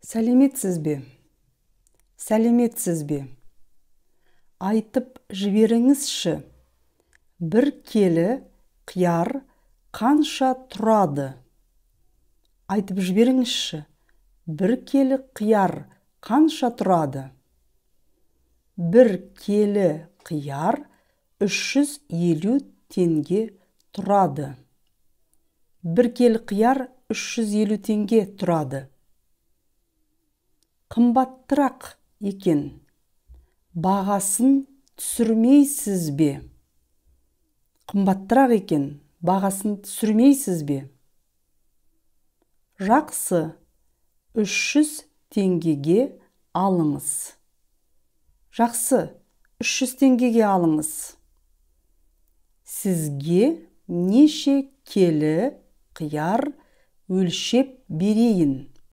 Сәлеметсіз бе? Сәлеметсіз бе? Айтып жіберіңізші, бір келі қияр қанша тұрады? Айтып жіберіңізші, бір келі қияр қанша тұрады? Бір келі қияр 350 теңге тұрады. Бір келі қияр 350 теңге тұрады. Қымбаттырақ екен. Бағасын түсірмейсіз бе? Қымбаттырақ екен. Бағасын түсірмейсіз бе? Жақсы, 300 теңгеге алыңыз. Жақсы, 300 теңгеге алыңыз. Сізге неше келі қияр өлшеп берейін?